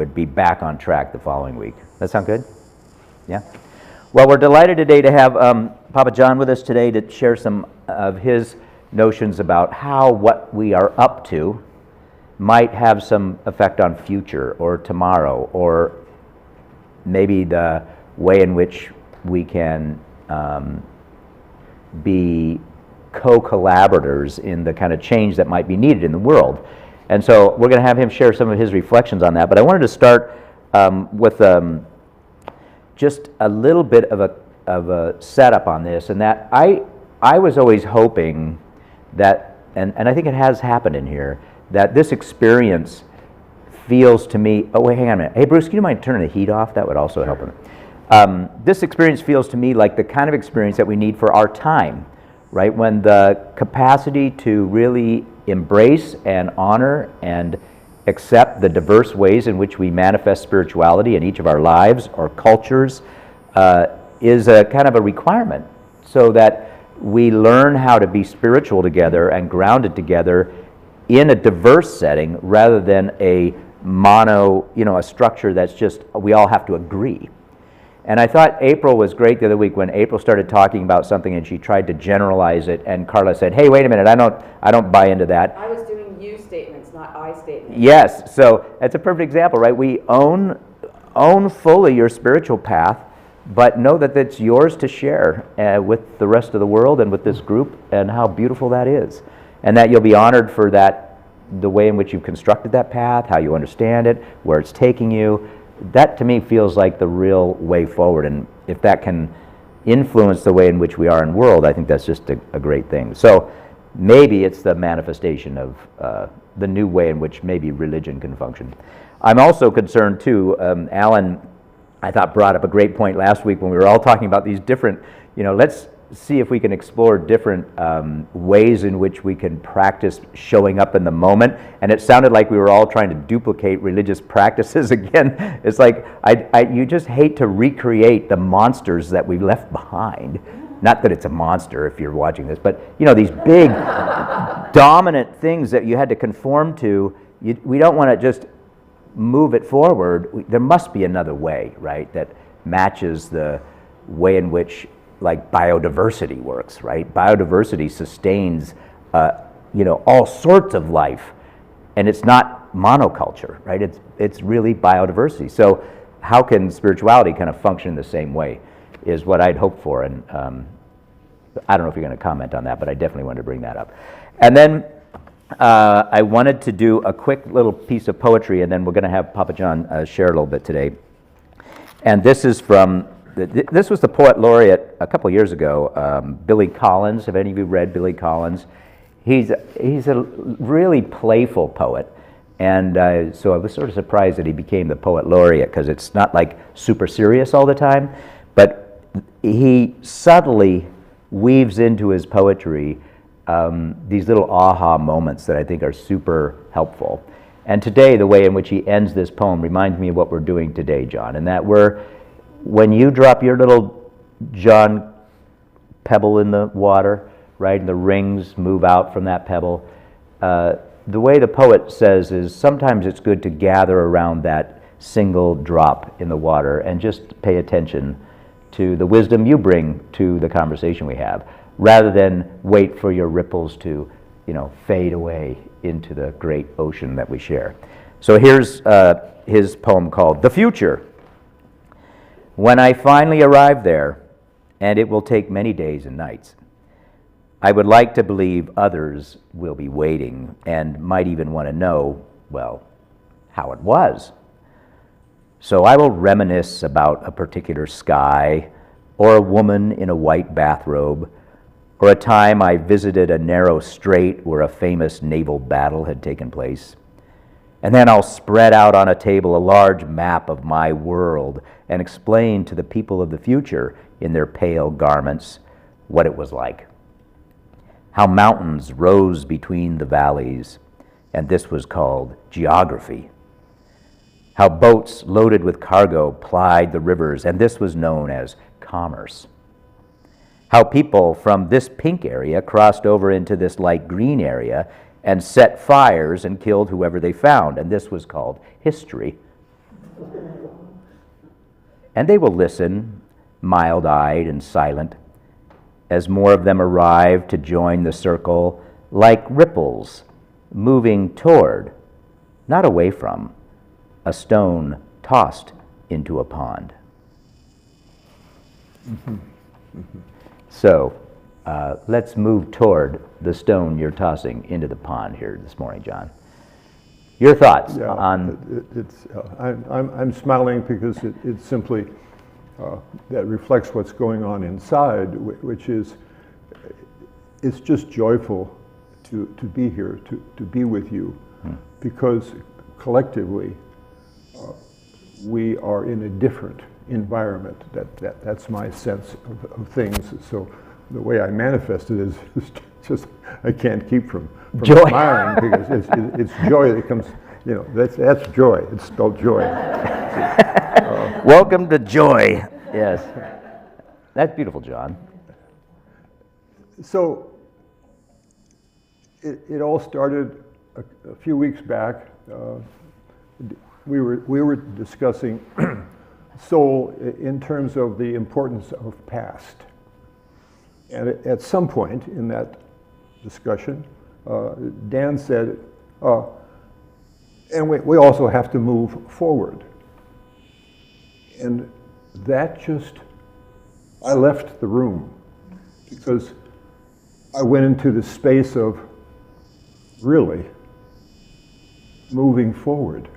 would be back on track the following week. That sound good? Yeah? Well, we're delighted today to have Papa John with us today to share some of his notions about how what we are up to might have some effect on future or tomorrow, or maybe the way in which we can be co-collaborators in the kind of change that might be needed in the world. And so we're going to have him share some of his reflections on that. But I wanted to start with just a little bit of a setup on this, and that I was always hoping that, and I think it has happened in here, that this experience feels to me, oh wait, hang on a minute. Hey Bruce, can you mind turning the heat off? That would also help him. This experience feels to me like the kind of experience that we need for our time, right? When the capacity to really embrace and honor and accept the diverse ways in which we manifest spirituality in each of our lives or cultures is a kind of a requirement, so that we learn how to be spiritual together and grounded together in a diverse setting rather than a mono, a structure that's just we all have to agree. And I thought April was great the other week when April started talking about something and she tried to generalize it, and Carla said, hey, wait a minute, I don't buy into that. I was doing you statements, not I statements. Yes, so that's a perfect example, right? We own fully your spiritual path, but know that it's yours to share with the rest of the world and with this group, and how beautiful that is. And that you'll be honored for that, the way in which you've constructed that path, how you understand it, where it's taking you. That to me feels like the real way forward, and if that can influence the way in which we are in the world, I think that's just a great thing. So maybe it's the manifestation of the new way in which maybe religion can function. I'm also concerned too, Alan, I thought, brought up a great point last week when we were all talking about these different, let's see if we can explore different ways in which we can practice showing up in the moment. And it sounded like we were all trying to duplicate religious practices again. It's like, you just hate to recreate the monsters that we left behind. Not that it's a monster if you're watching this, but these big dominant things that you had to conform to, we don't want to just move it forward. There must be another way, right, that matches the way in which like biodiversity works, right? Biodiversity sustains, all sorts of life, and it's not monoculture, right? It's really biodiversity. So how can spirituality kind of function the same way is what I'd hope for, and I don't know if you're going to comment on that, but I definitely wanted to bring that up. And then I wanted to do a quick little piece of poetry, and then we're going to have Papa John share a little bit today. And this is from this was the poet laureate a couple years ago, Billy Collins. Have any of you read Billy Collins? He's a really playful poet, and so I was sort of surprised that he became the poet laureate, because it's not like super serious all the time, but he subtly weaves into his poetry these little aha moments that I think are super helpful. And today, the way in which he ends this poem reminds me of what we're doing today, John, and that when you drop your little John pebble in the water, right, and the rings move out from that pebble, the way the poet says is sometimes it's good to gather around that single drop in the water and just pay attention to the wisdom you bring to the conversation we have, rather than wait for your ripples to, fade away into the great ocean that we share. So here's his poem called The Future. When I finally arrive there, and it will take many days and nights, I would like to believe others will be waiting and might even want to know, well, how it was. So I will reminisce about a particular sky, or a woman in a white bathrobe, or a time I visited a narrow strait where a famous naval battle had taken place. And then I'll spread out on a table a large map of my world and explain to the people of the future in their pale garments what it was like. How mountains rose between the valleys, and this was called geography. How boats loaded with cargo plied the rivers, and this was known as commerce. How people from this pink area crossed over into this light green area and set fires and killed whoever they found, and this was called history. And they will listen, mild-eyed and silent, as more of them arrive to join the circle like ripples moving toward, not away from, a stone tossed into a pond. So, let's move toward the stone you're tossing into the pond here this morning, John. Your thoughts Yeah, on... I'm smiling because it's simply, that reflects what's going on inside, which is, it's just joyful to be here, to be with you, because collectively we are in a different environment. That's my sense of things. So the way I manifest it is just I can't keep from Joy. smiling, because it's joy that comes. You know, that's joy. It's spelled joy. Welcome to joy. Yes. That's beautiful, John. So it all started a few weeks back. We were discussing soul in terms of the importance of past. And at some point in that discussion, Dan said, and we also have to move forward. And that just, I left the room because I went into the space of really moving forward.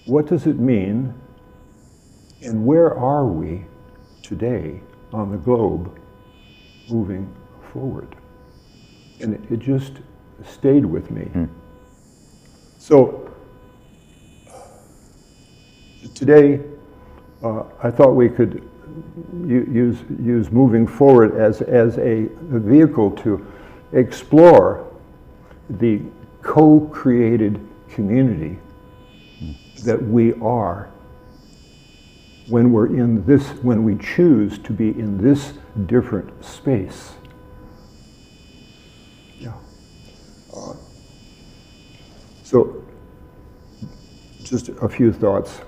What does it mean, and where are we today on the globe moving forward? And it just stayed with me. So today, I thought we could use moving forward as a vehicle to explore the co-created community that we are when we choose to be in this different space. Yeah. So, just a few thoughts.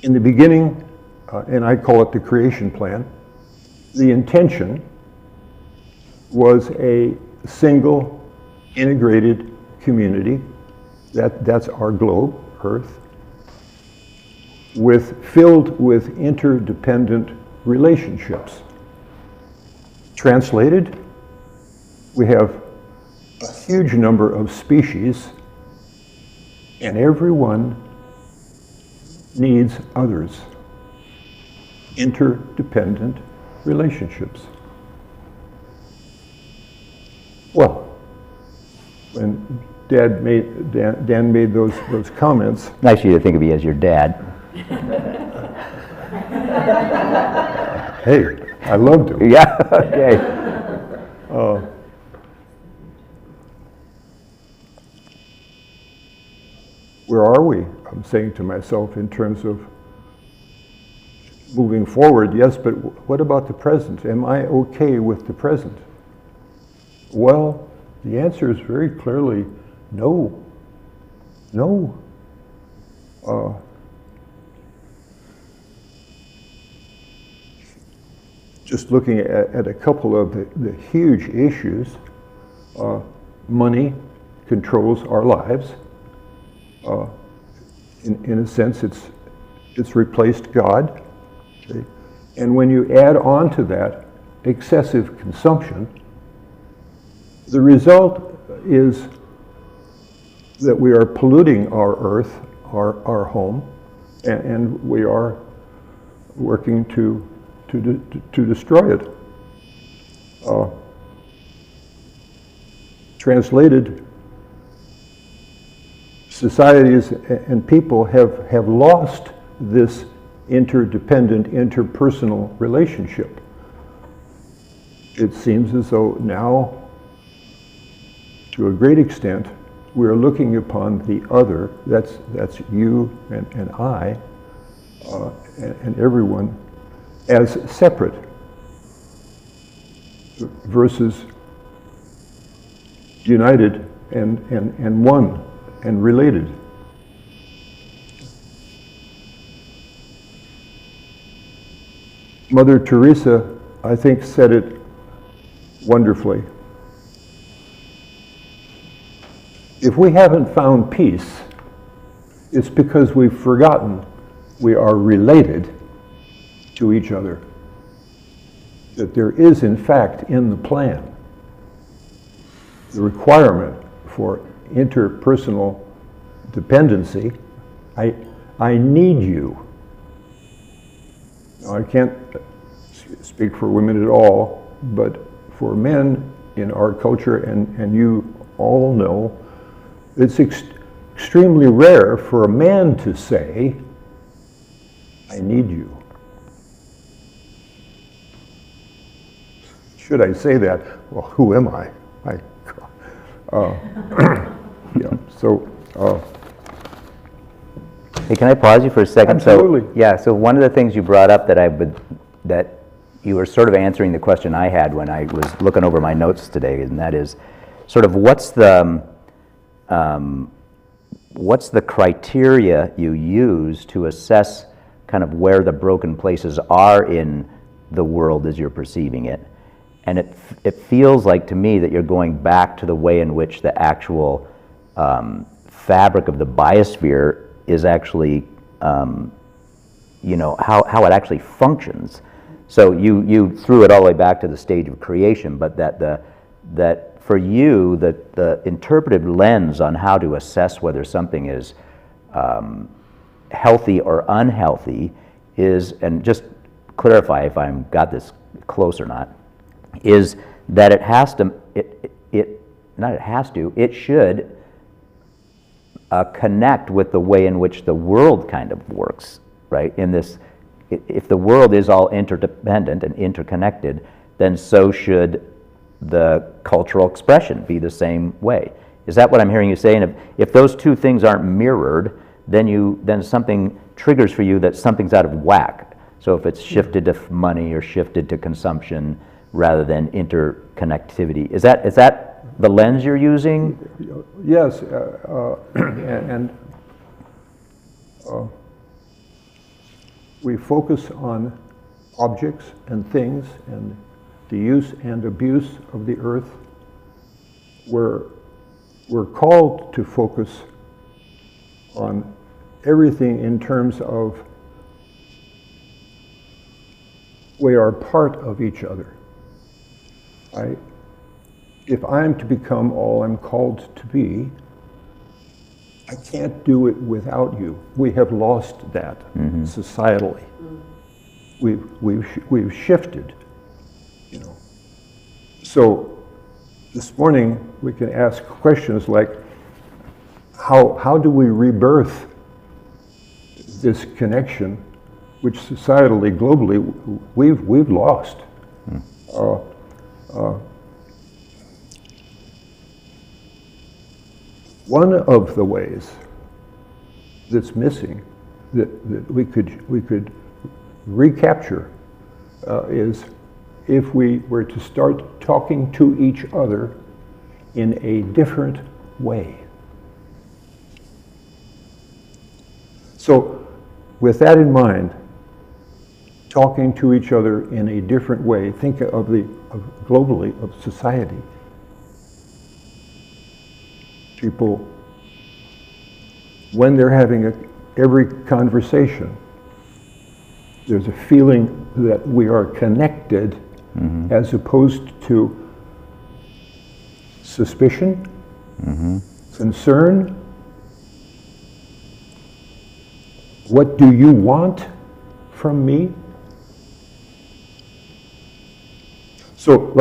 In the beginning, and I call it the creation plan, the intention was a single, integrated community. That's our globe, Earth, filled with interdependent relationships. Translated, we have a huge number of species, and everyone needs others. Interdependent relationships. Well, when Dan made those comments. Nice of you to think of me as your dad. Hey, I loved him. Yeah, okay. Where are we? I'm saying to myself in terms of moving forward, yes, but what about the present? Am I okay with the present? Well, the answer is very clearly no. No. Just looking at a couple of the huge issues, money controls our lives. In a sense, it's replaced God. Okay? And when you add on to that excessive consumption, the result is that we are polluting our earth, our home, and we are working to destroy it. Translated, societies and people have lost this interdependent, interpersonal relationship. It seems as though now, to a great extent, we're looking upon the other, that's you and I, and everyone, as separate versus united and one and related. Mother Teresa, I think, said it wonderfully. If we haven't found peace, it's because we've forgotten we are related to each other. That there is, in fact, in the plan, the requirement for interpersonal dependency. I need you. Now, I can't speak for women at all, but for men in our culture, and you all know, it's extremely rare for a man to say, I need you. Should I say that? Well, who am I? Yeah, so. Hey, can I pause you for a second? Absolutely. So one of the things you brought up that you were sort of answering the question I had when I was looking over my notes today, and that is sort of what's the criteria you use to assess kind of where the broken places are in the world as you're perceiving it. And it feels like to me that you're going back to the way in which the actual fabric of the biosphere is actually, how it actually functions. So you threw it all the way back to the stage of creation, but that for you, the interpretive lens on how to assess whether something is healthy or unhealthy is, and just clarify if I'm got this close or not, is that it should connect with the way in which the world kind of works, right? In this, if the world is all interdependent and interconnected, then so should the cultural expression be the same way. Is that what I'm hearing you say? And if those two things aren't mirrored, then something triggers for you that something's out of whack. So if it's shifted to money or shifted to consumption rather than interconnectivity, is that the lens you're using? Yes, we focus on objects and things and the use and abuse of the earth. We're called to focus on everything in terms of we are part of each other. If I'm to become all I'm called to be, I can't do it without you. We have lost that societally. We've shifted, So this morning we can ask questions like, how do we rebirth this connection, which societally, globally, we've lost? One of the ways that's missing that we could recapture is if we were to start talking to each other in a different way. So with that in mind, talking to each other in a different way, think of globally of society. People, when they're having every conversation, there's a feeling that we are connected as opposed to suspicion, concern. What do you want from me? So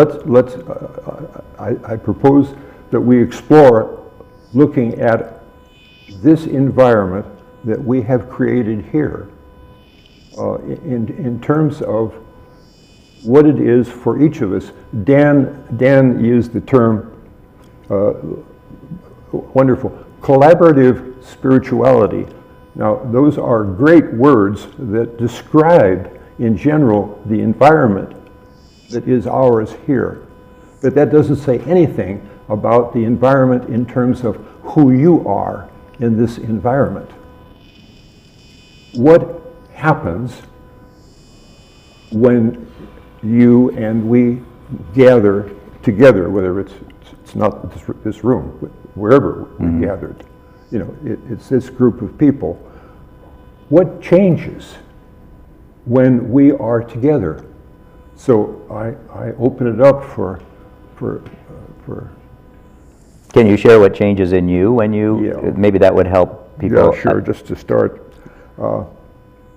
I propose that we explore looking at this environment that we have created here in terms of what it is for each of us. Dan used the term, wonderful, collaborative spirituality. Now, those are great words that describe, in general, the environment that is ours here. But that doesn't say anything about the environment in terms of who you are in this environment. What happens when you and we gather together, whether it's not this room, wherever we gathered, you know, it's this group of people. What changes when we are together? So I open it up for Can you share what changes in you when you, Yeah. maybe that would help people? yeah, sure, just to start.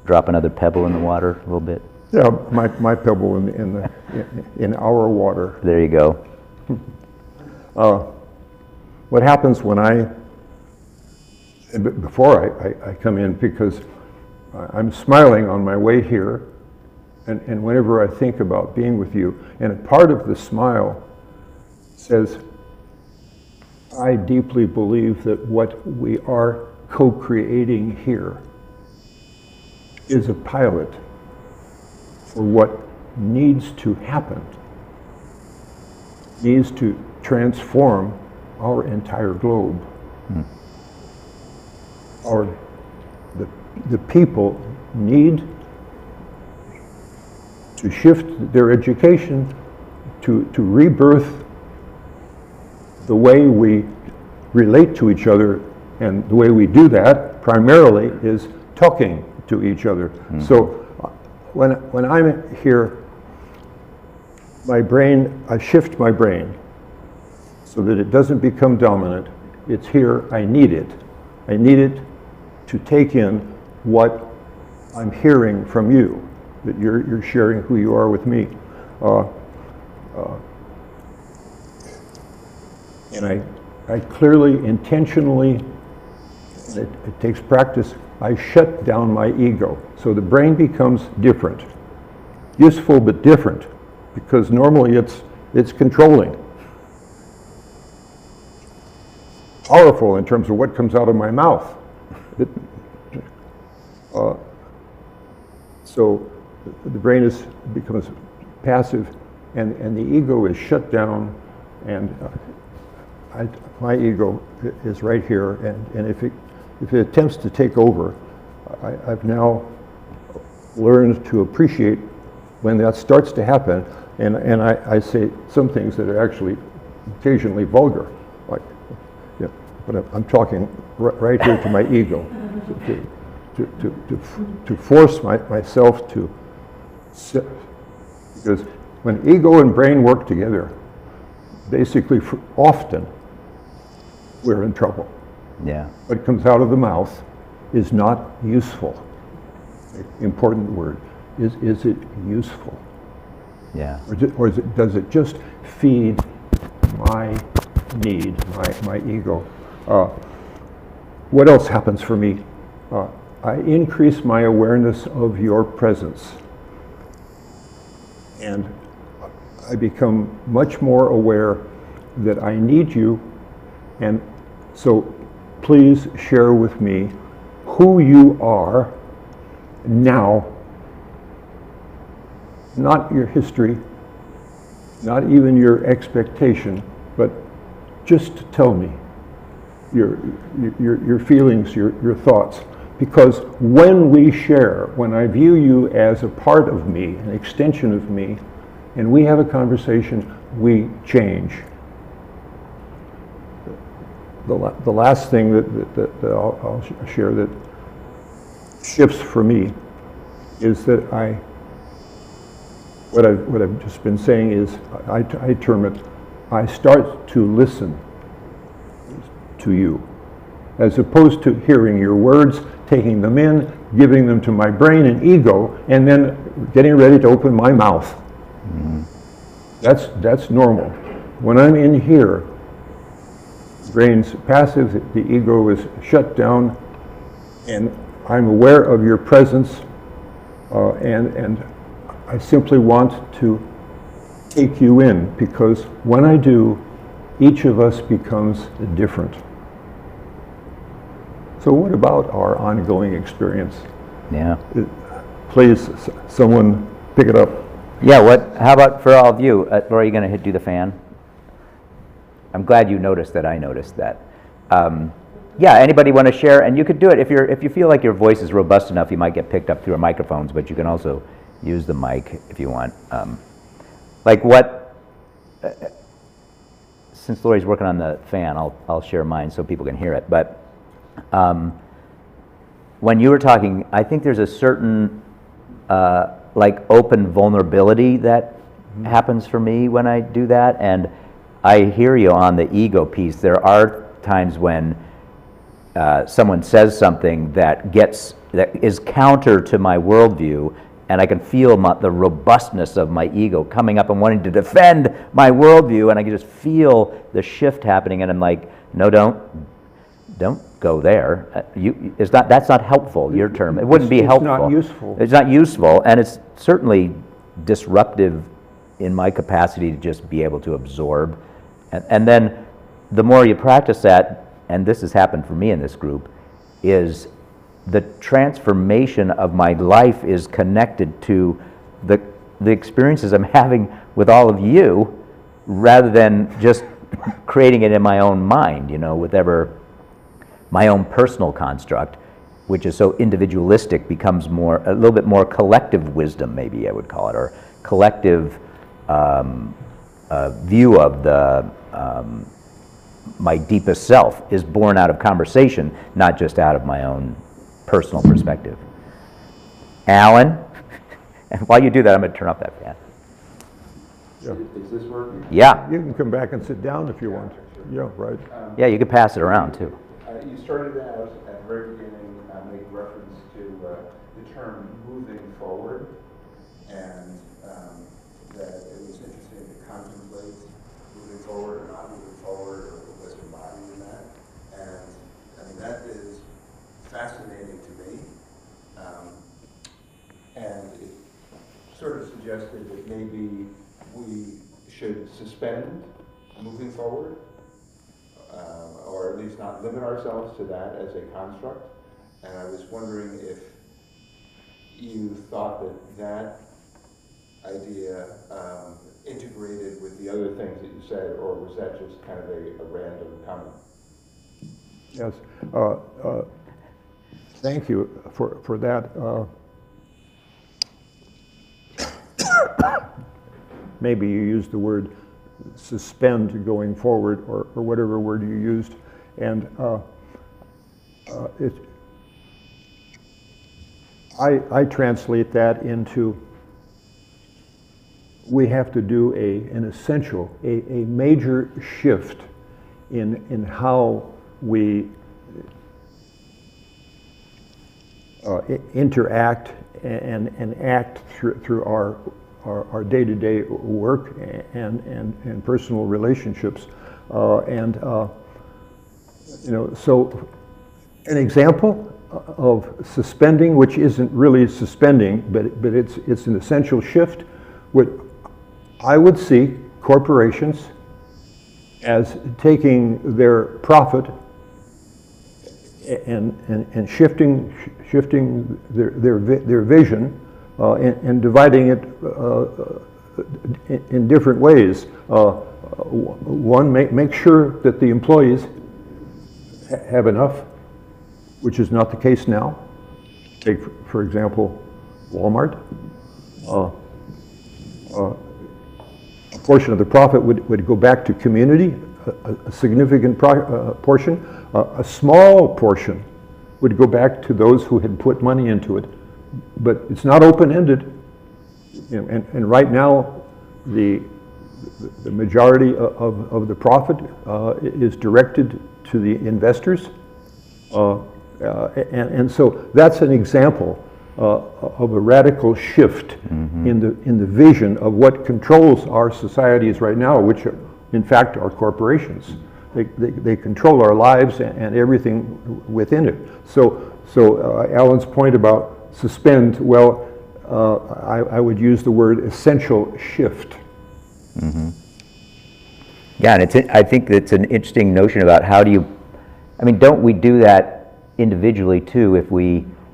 Drop another pebble in the water a little bit. Yeah, my pebble in our water. There you go. What happens when before I come in, because I'm smiling on my way here, and whenever I think about being with you, and a part of the smile says, I deeply believe that what we are co-creating here is a pilot for what needs to happen, needs to transform our entire globe. The people need to shift their education to rebirth the way we relate to each other, and the way we do that primarily is talking to each other. So when I'm here, I shift my brain so that it doesn't become dominant. It's here, I need it. I need it to take in what I'm hearing from you, that you're sharing who you are with me. And I clearly, intentionally, and it takes practice, I shut down my ego. So the brain becomes different. Useful but different, because normally it's controlling. Powerful in terms of what comes out of my mouth. So the brain becomes passive, and the ego is shut down, and my ego is right here, and if it attempts to take over, I've now learned to appreciate when that starts to happen, and I say some things that are actually occasionally vulgar, like, yeah, but I'm talking right here to my ego, to force myself to sit, because when ego and brain work together, basically often we're in trouble. Yeah. What comes out of the mouth is not useful. Important word. Is it useful? Yeah. Or does it just feed my need, my ego? What else happens for me? I increase my awareness of your presence. And I become much more aware that I need you, and so please share with me who you are now, not your history, not even your expectation, but just tell me your feelings, your thoughts. Because when we share, when I view you as a part of me, an extension of me, and we have a conversation, we change. The last thing that I'll share that shifts for me is that what I've just been saying is, I term it, I start to listen to you, as opposed to hearing your words, taking them in, giving them to my brain and ego, and then getting ready to open my mouth. That's normal. When I'm in here, brain's passive, the ego is shut down, and I'm aware of your presence, and I simply want to take you in, because when I do, each of us becomes different. So what about our ongoing experience? Yeah. Please, someone pick it up. Yeah, how about for all of you? Laura, are you going to do the fan? I'm glad you noticed that I noticed that. Yeah, anybody want to share? And you could do it if you feel like your voice is robust enough. You might get picked up through our microphones, but you can also use the mic if you want. Like what? Since Lori's working on the fan, I'll share mine so people can hear it. But when you were talking, I think there's a certain like open vulnerability that happens for me when I do that, and I hear you on the ego piece. There are times when someone says something that is counter to my worldview, and I can feel the robustness of my ego coming up and wanting to defend my worldview, and I can just feel the shift happening, and I'm like, no, don't go there. That's not helpful, your term. It wouldn't be helpful. It's not useful. It's not useful, and it's certainly disruptive in my capacity to just be able to absorb. And then the more you practice that, and this has happened for me in this group, is the transformation of my life is connected to the experiences I'm having with all of you, rather than just creating it in my own mind, whatever my own personal construct, which is so individualistic, becomes a little bit more collective wisdom, maybe I would call it, or collective view of my deepest self is born out of conversation, not just out of my own personal perspective. Alan, and while you do that, I'm going to turn off that fan. Yeah. Is this working? Yeah, You can come back and sit down if you want. Yeah, right. yeah, you can pass it around too. You started out at the very beginning making reference to the term moving forward, and that it was interesting to contemplate moving forward or not moving forward, or what's embodied in that. And I mean, that is fascinating to me. And it sort of suggested that maybe we should suspend moving forward, or at least not limit ourselves to that as a construct. And I was wondering if you thought that idea integrated with the other things that you said, or was that just kind of a random comment? Yes. Thank you for that. Maybe you used the word suspend going forward, or whatever word you used, and I translate that into, we have to do an essential, a major shift in how we interact and act through our day-to-day work and personal relationships, so an example of suspending, which isn't really suspending, but it's an essential shift. I would see corporations as taking their profit and shifting their vision and dividing it in different ways. One, make sure that the employees have enough, which is not the case now. Take, for example, Walmart. A portion of the profit would go back to community, a significant portion. A small portion would go back to those who had put money into it. But it's not open-ended. And right now, the majority of the profit is directed to the investors. And so that's an example of a radical shift in the vision of what controls our societies right now, which in fact are corporations. They control our lives and everything within it. So Alan's point about suspend, well, I would use the word essential shift. Mm-hmm. Yeah, and I think it's an interesting notion about how do you, don't we do that individually too?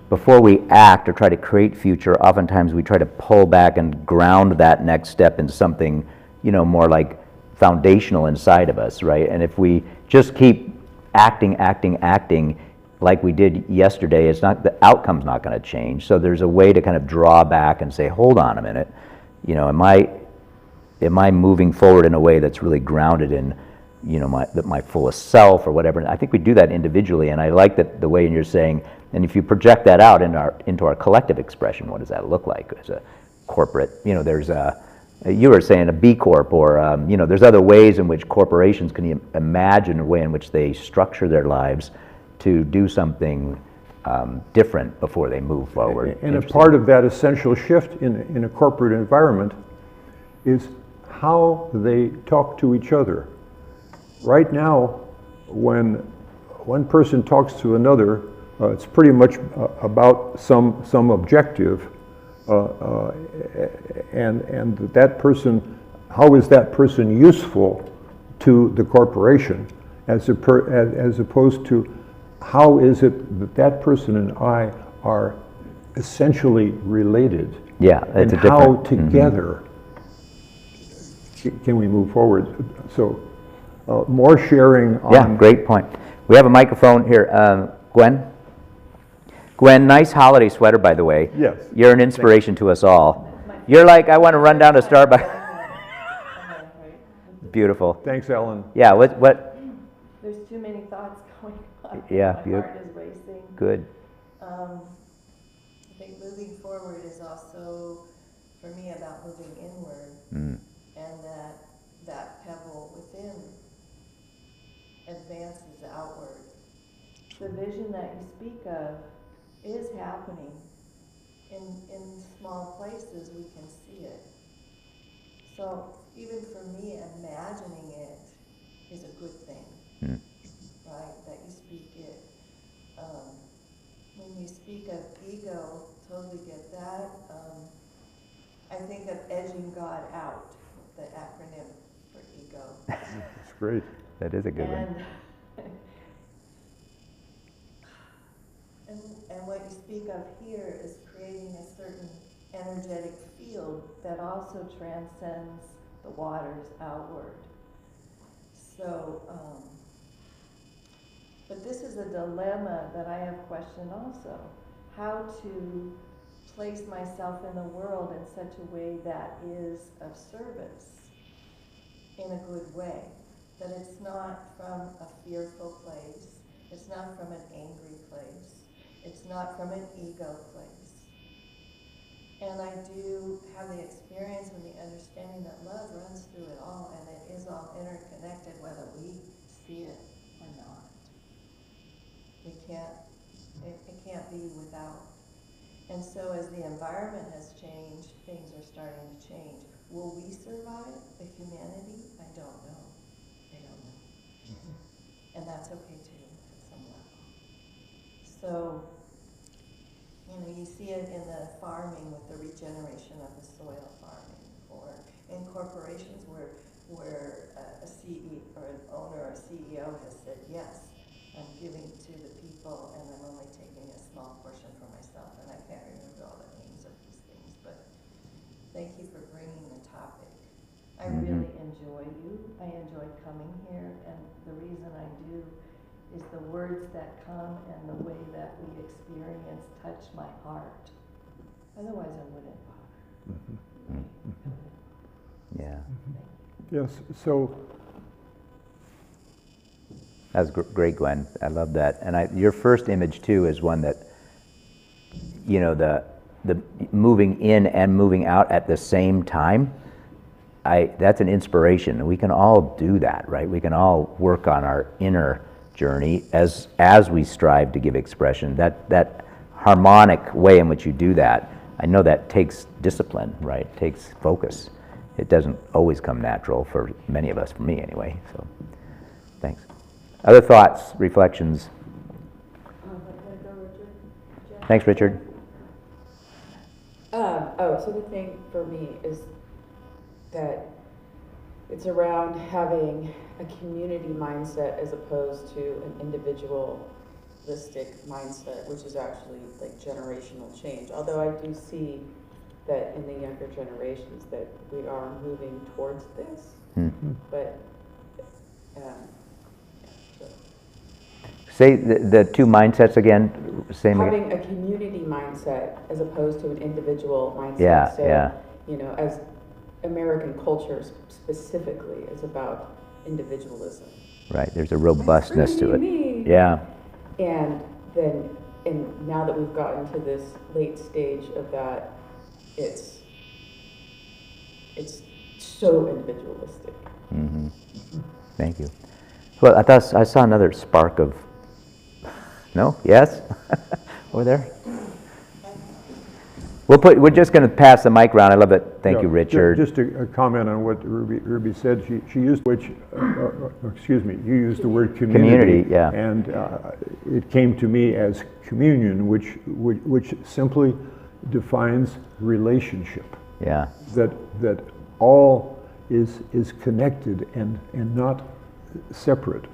Before we act or try to create future, oftentimes we try to pull back and ground that next step into something, more like foundational inside of us, right? And if we just keep acting like we did yesterday, it's not, the outcome's not going to change. So there's a way to kind of draw back and say, hold on a minute, you know, am I moving forward in a way that's really grounded in, you know, my fullest self or whatever? And I think we do that individually, and I like that the way you're saying, and if you project that out into our collective expression, what does that look like as a corporate, you know, there's you were saying a B Corp, or you know, there's other ways in which corporations can imagine a way in which they structure their lives to do something different before they move forward. And a part of that essential shift in a corporate environment is how they talk to each other. Right now, when one person talks to another, it's pretty much about some objective, and that person, how is that person useful to the corporation, as opposed to how is it that that person and I are essentially related? Yeah, and it's a how different, together can we move forward? So more sharing on. Yeah, great point. We have a microphone here. Gwen? Gwen, nice holiday sweater, by the way. Yes. You're an inspiration to us all. You're like, I want to run down to Starbucks. Beautiful. Thanks, Ellen. Yeah, what? There's too many thoughts going on. Yeah, My heart is racing. Good. I think moving forward is also, for me, about moving inward, and that pebble within advances outward. The vision that you speak of is happening. In small places, we can see it. So even for me, imagining it is a good thing, right? That you speak it. When you speak of ego, totally get that. I think of edging God out, the acronym for ego. That's great. That is a good one. And what you speak of here is creating a certain energetic field That also transcends the waters outward. So, but this is a dilemma that I have questioned also. How to place myself in the world in such a way that is of service in a good way. That it's not from a fearful place. It's not from an angry place. It's not from an ego place. And I do have the experience and the understanding that love runs through it all, and it is all interconnected, whether we see it or not. It can't be without. And so as the environment has changed, things are starting to change. Will we survive, the humanity? I don't know. I don't know. And that's okay too, at some level. So, you know, you see it in the farming with the regeneration of the soil farming, or in corporations where a CEO or an owner or CEO has said, yes, I'm giving to the people and I'm only taking a small portion for myself. And I can't remember all the names of these things, but thank you for bringing the topic. I really enjoy you. I enjoy coming here, and the reason I do is the words that come and the way that we experience touch my heart. Otherwise, I wouldn't bother. Yeah. Yes, so That's great, Gwen. I love that. And your first image too is one that, you know, the moving in and moving out at the same time. That's an inspiration. We can all do that, right? We can all work on our inner journey as we strive to give expression. That harmonic way in which you do that, I know that takes discipline, right? It takes focus. It doesn't always come natural for many of us, for me anyway. So, thanks. Other thoughts, reflections? Thanks, Richard. So the thing for me is that it's around having a community mindset as opposed to an individualistic mindset, which is actually like generational change. Although I do see that in the younger generations that we are moving towards this, but so Say the two mindsets again, same again. having a community mindset as opposed to an individual mindset. Yeah, so, yeah. you know, as American culture specifically is about individualism. Right, there's a robustness to it. Me. Yeah, And then, and now that we've gotten to this late stage of that, it's so individualistic. thank you. Well, I thought I saw another spark of, no? Yes? Over there? We're just going to pass the mic around. I love it. Thank Yeah, you, Richard. Just a comment on what Ruby said. She used excuse me, you used the word community. Community, yeah. And it came to me as communion, which simply defines relationship. Yeah, That all is connected and not separate.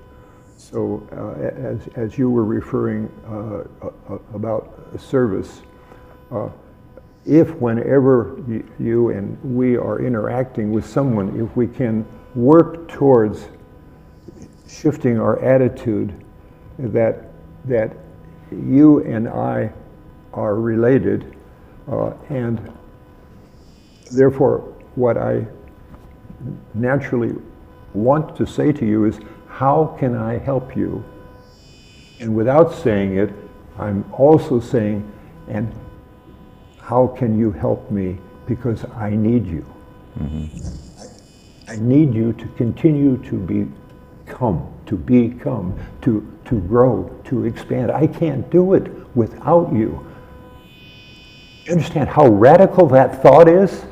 So as you were referring about a service, if whenever you and we are interacting with someone, if we can work towards shifting our attitude that you and I are related, and therefore what I naturally want to say to you is, how can I help you? And without saying it, I'm also saying, and how can you help me? Because I need you. I need you to continue to become, to grow, to expand. I can't do it without you. You understand how radical that thought is?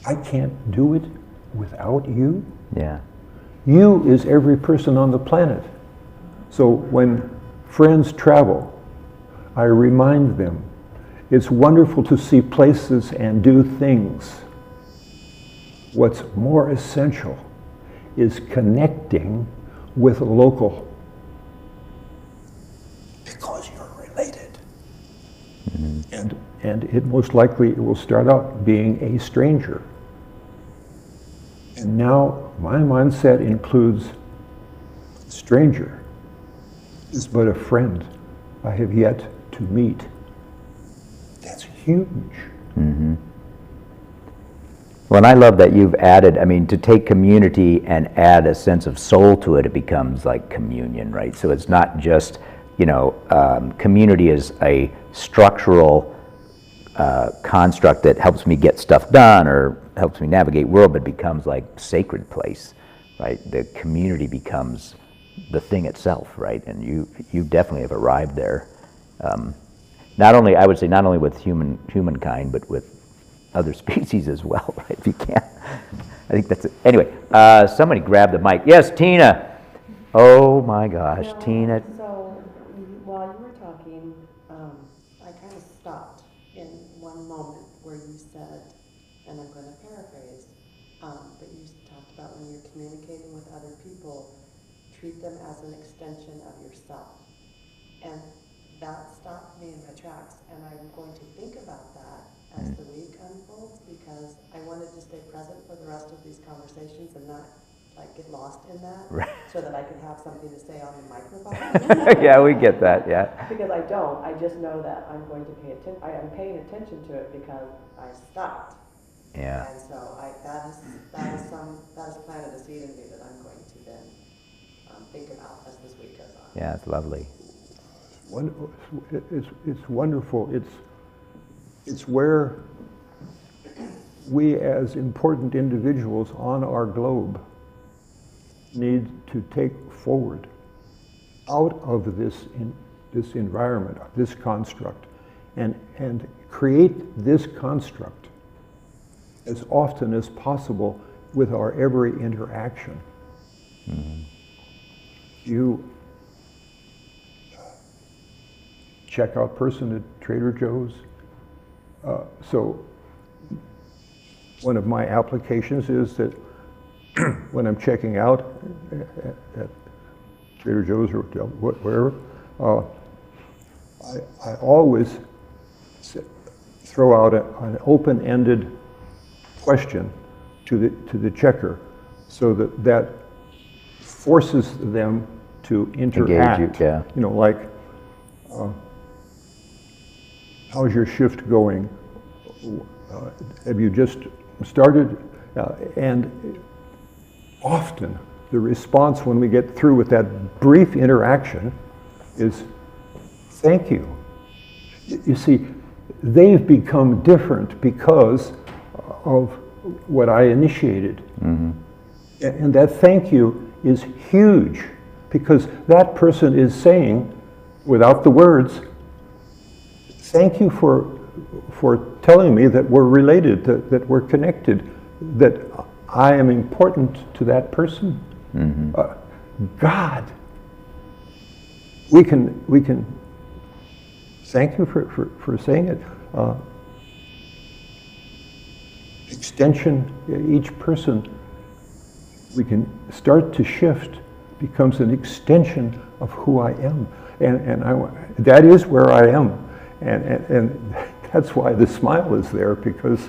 I can't do it without you. yeah, You is every person on the planet. So when friends travel, I remind them, it's wonderful to see places and do things. What's more essential is connecting with a local, because you're related. And it most likely will start out being a stranger. And now my mindset includes stranger is but a friend I have yet to meet. That's huge. Well, and I love that you've added, I mean, to take community and add a sense of soul to it, it becomes like communion, right? So it's not just, you know, community is a structural construct that helps me get stuff done or helps me navigate world, but becomes like sacred place, right? The community becomes the thing itself, right? And you definitely have arrived there. Not only, I would say, not only with humankind, but with other species as well, right? If you can. I think that's it. Anyway, somebody grab the mic. Yes, Tina. Oh my gosh, No, Tina. So, while you were talking, I kind of stopped in one moment where you said, and I'm going to paraphrase, but you talked about when you're communicating with other people, treat them as an extension of yourself. And that stopped me in my tracks, and I'm going to think about that as the week unfolds, because I wanted to stay present for the rest of these conversations and not like get lost in that, Right. so that I could have something to say on the microphone. Yeah, we get that, yeah. Because I don't, I just know that I'm going to pay attention, I am paying attention to it because I stopped. Yeah. And so that has planted a seed in me that I'm going to then think about as this week goes on. Yeah, it's lovely. It's wonderful. It's where we as important individuals on our globe need to take forward out of this environment, this construct, and create this construct as often as possible with our every interaction. You checkout person at Trader Joe's. So one of my applications is that when I'm checking out at Trader Joe's or wherever, I always say, throw out an open-ended question to the checker, so that forces them to interact. Engage you, yeah. You know, like, how's your shift going? Have you just started? And often the response when we get through with that brief interaction is, thank you. You see, they've become different because of what I initiated. Mm-hmm. And that thank you is huge, because that person is saying, without the words, thank you for telling me that we're related, that we're connected, that I am important to that person. Mm-hmm. God, we can thank you for saying it. Extension, each person, we can start to shift, becomes an extension of who I am. And that is where I am. And that's why the smile is there, because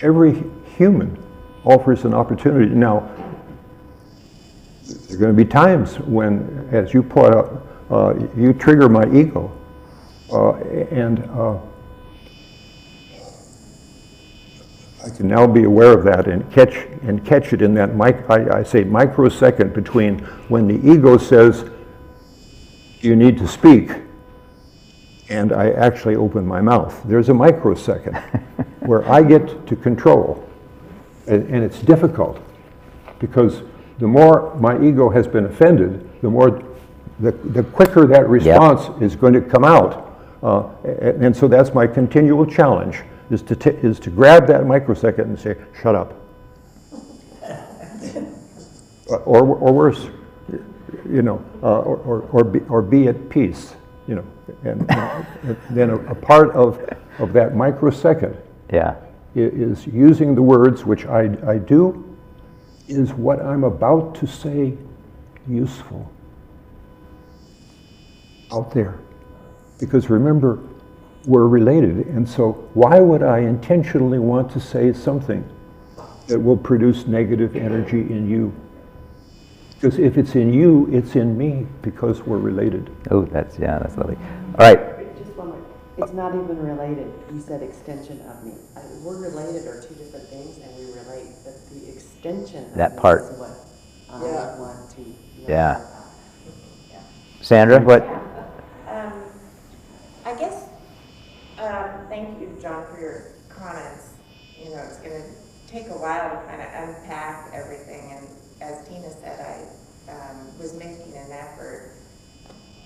every human offers an opportunity. Now, there are going to be times when, as you point out, you trigger my ego. I can now be aware of that and catch it in that I say microsecond between when the ego says you need to speak and I actually open my mouth. There's a microsecond where I get to control, and it's difficult, because the more my ego has been offended, the quicker that response is going to come out. And so that's my continual challenge, is to grab that microsecond and say, shut up. Or worse, you know, or be at peace, you know. And then a part of that microsecond is using the words, which I do. Is what I'm about to say useful out there? Because remember, we're related, and so why would I intentionally want to say something that will produce negative energy in you? Because if it's in you, it's in me, because we're related. Oh, that's lovely. All right. Just one more. It's not even related. You said extension of me. We're related are two different things, and we relate, but the extension of That me part. is what I want to know Yeah. about. Yeah. Sandra, what? I guess, thank you, John, for your comments. You know, it's going to take a while to kind of unpack everything, and as Tina said, I was making an effort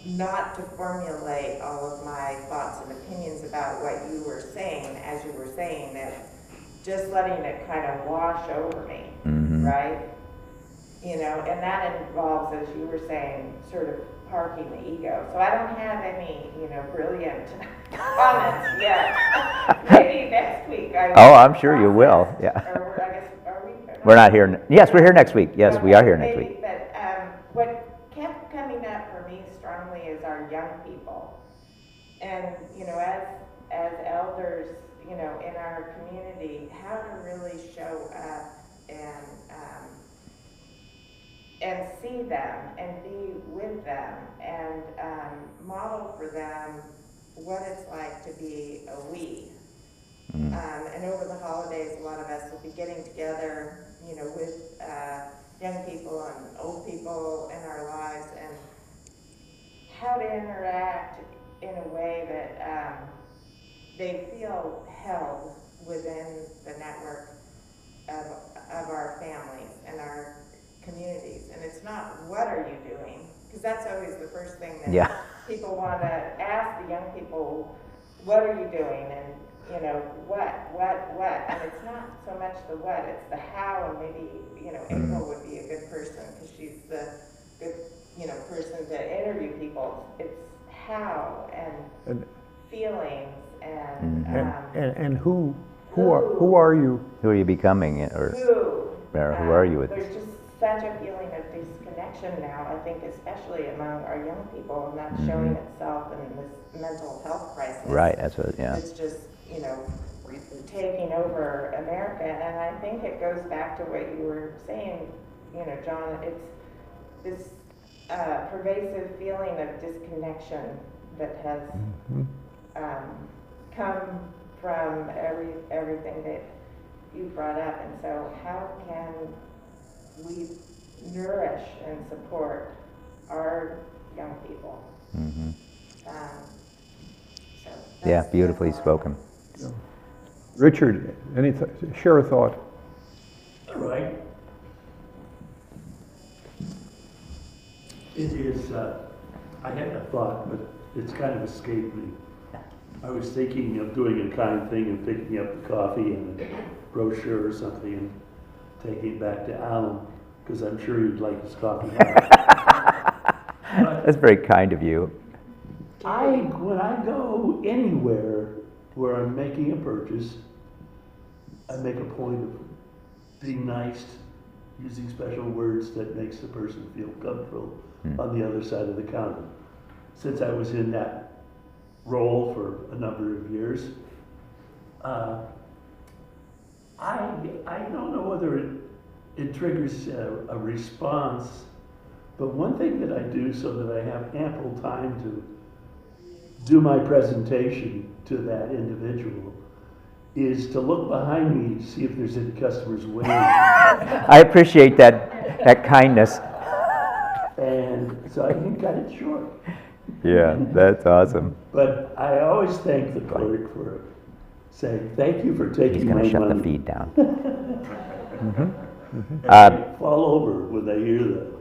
not to formulate all of my thoughts and opinions about what you were saying, as you were saying it, just letting it kind of wash over me, right? You know, and that involves, as you were saying, sort of parking the ego. So I don't have any, you know, brilliant comments yet. Maybe next week. I'm sure you will. Yeah. Or I guess, are we? We're not here. Yes, we're here next week. Yes, we are here next Maybe, week. but what kept coming up for me strongly is our young people. And, you know, as elders, you know, in our community, how to really show up and see them and be with them and model for them what it's like to be a we. And over the holidays, a lot of us will be getting together, you know, with young people and old people in our lives, and how to interact in a way that they feel held within the network of our families and our communities. And it's not, what are you doing? Because that's always the first thing that people want to ask the young people, what are you doing? And, you know, what? And it's not so much the what, it's the how. And maybe, you know, April would be a good person, because she's the good, you know, person to interview people. It's how and feelings And who are you? Who are you becoming, or who are you with? There's just such a feeling of disconnection now, I think especially among our young people, and that's showing itself in this mental health crisis. Right, that's what, yeah. It's just, taking over America, and I think it goes back to what you were saying, John, it's this pervasive feeling of disconnection that has come from everything that you brought up, and so how can we nourish and support our young people? So Yeah, that's beautifully all I- spoken. Richard, share a thought. All right. It is, I had a thought, but it's kind of escaped me. I was thinking of doing a kind thing and picking up the coffee and a brochure or something and taking it back to Alan, because I'm sure you'd like his coffee. That's very kind of you. When I go anywhere where I'm making a purchase, I make a point of being nice, using special words that makes the person feel comfortable on the other side of the counter. Since I was in that role for a number of years, I don't know whether it triggers a response, but one thing that I do so that I have ample time to do my presentation to that individual is to look behind me to see if there's any customers waiting. I appreciate that kindness. And so I can cut it short. Yeah, that's awesome. But I always thank the clerk for saying, thank you for taking He's my going to money. shut the feed down. And I fall over when I hear that.